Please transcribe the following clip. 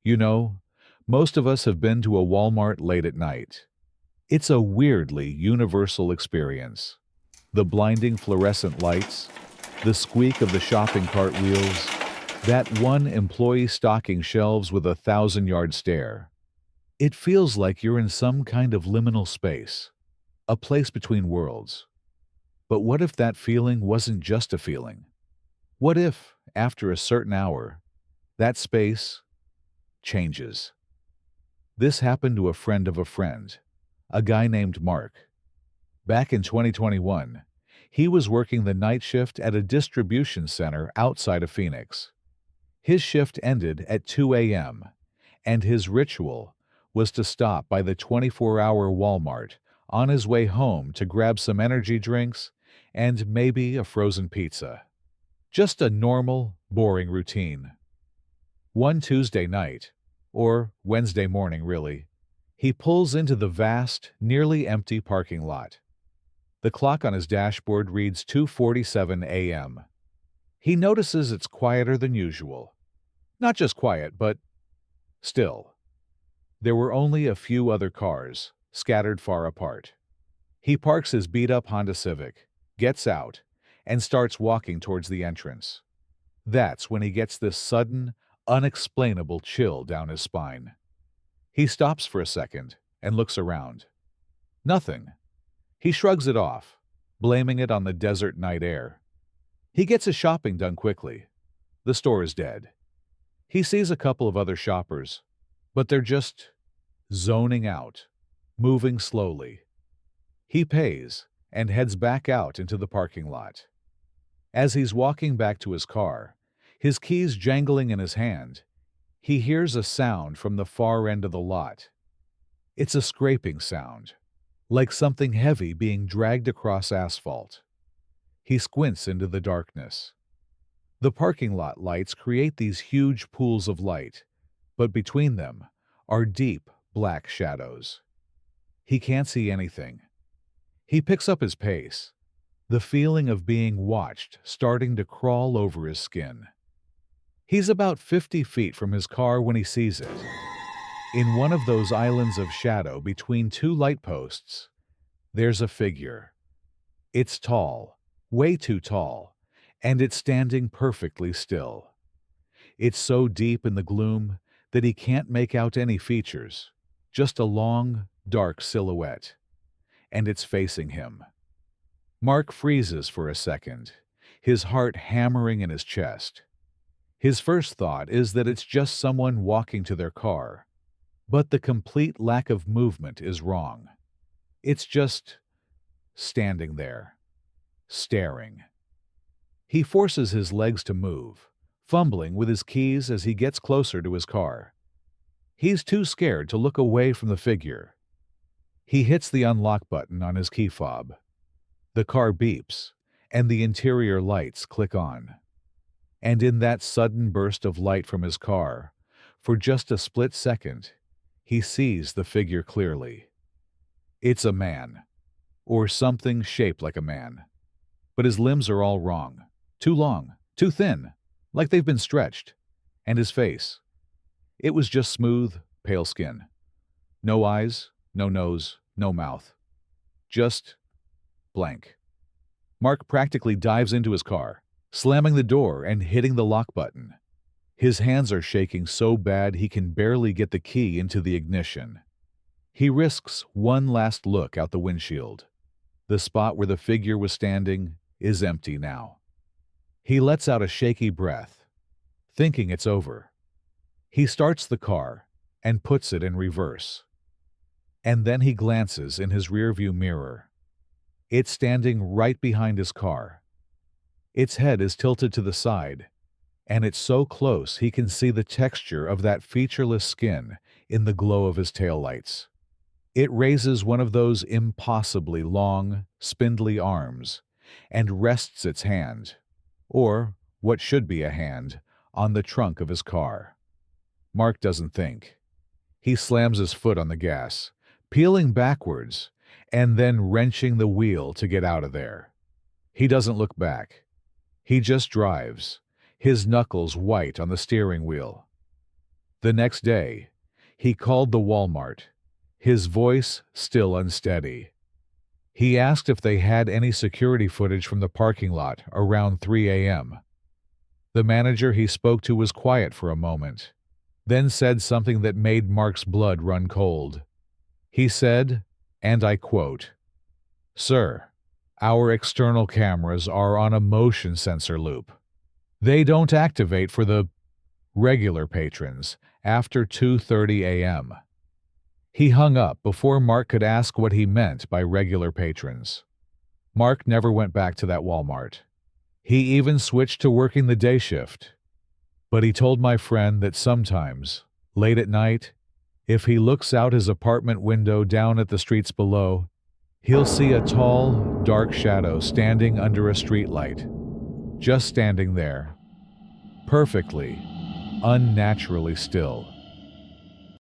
You know, most of us have been to a Walmart late at night. It's a weirdly universal experience. The blinding fluorescent lights, the squeak of the shopping cart wheels, that one employee stocking shelves with a thousand-yard stare. It feels like you're in some kind of liminal space, a place between worlds. But what if that feeling wasn't just a feeling? What if, after a certain hour, that space changes? This happened to a friend of a friend, a guy named Mark. Back in 2021, he was working the night shift at a distribution center outside of Phoenix. His shift ended at 2 a.m., and his ritual was to stop by the 24-hour Walmart on his way home to grab some energy drinks and maybe a frozen pizza. Just a normal, boring routine. One Tuesday night, or Wednesday morning really, he pulls into the vast, nearly empty parking lot. The clock on his dashboard reads 2:47 a.m. He notices it's quieter than usual. Not just quiet, but still. There were only a few other cars, scattered far apart. He parks his beat-up Honda Civic, gets out, and starts walking towards the entrance. That's when he gets this sudden, unexplainable chill down his spine. He stops for a second and looks around. Nothing. He shrugs it off, blaming it on the desert night air. He gets his shopping done quickly. The store is dead. He sees a couple of other shoppers, but they're just zoning out, moving slowly. He pays and heads back out into the parking lot. As he's walking back to his car, his keys jangling in his hand, he hears a sound from the far end of the lot. It's a scraping sound, like something heavy being dragged across asphalt. He squints into the darkness. The parking lot lights create these huge pools of light, but between them are deep, black shadows. He can't see anything. He picks up his pace, the feeling of being watched starting to crawl over his skin. He's about 50 feet from his car when he sees it. In one of those islands of shadow between two light posts, there's a figure. It's tall, way too tall, and it's standing perfectly still. It's so deep in the gloom that he can't make out any features, just a long, dark silhouette. And it's facing him. Mark freezes for a second, his heart hammering in his chest. His first thought is that it's just someone walking to their car, but the complete lack of movement is wrong. It's just standing there, staring. He forces his legs to move, fumbling with his keys as he gets closer to his car. He's too scared to look away from the figure. He hits the unlock button on his key fob. The car beeps, and the interior lights click on. And in that sudden burst of light from his car, for just a split second, he sees the figure clearly. It's a man, or something shaped like a man. But his limbs are all wrong. Too long, too thin, like they've been stretched. And his face. It was just smooth, pale skin. No eyes, no nose, no mouth. Just blank. Mark practically dives into his car, slamming the door and hitting the lock button. His hands are shaking so bad he can barely get the key into the ignition. He risks one last look out the windshield. The spot where the figure was standing is empty now. He lets out a shaky breath, thinking it's over. He starts the car and puts it in reverse. And then he glances in his rearview mirror. It's standing right behind his car. Its head is tilted to the side, and it's so close he can see the texture of that featureless skin in the glow of his taillights. It raises one of those impossibly long, spindly arms and rests its hand, or what should be a hand, on the trunk of his car. Mark doesn't think. He slams his foot on the gas, peeling backwards, and then wrenching the wheel to get out of there. He doesn't look back. He just drives, his knuckles white on the steering wheel. The next day, he called the Walmart, his voice still unsteady. He asked if they had any security footage from the parking lot around 3 a.m. The manager he spoke to was quiet for a moment, then said something that made Mark's blood run cold. He said, and I quote, "Sir, our external cameras are on a motion sensor loop. They don't activate for the regular patrons after 2:30 a.m." He hung up before Mark could ask what he meant by regular patrons. Mark never went back to that Walmart. He even switched to working the day shift. But he told my friend that sometimes, late at night, if he looks out his apartment window down at the streets below, he'll see a tall, dark shadow standing under a streetlight, just standing there, perfectly, unnaturally still.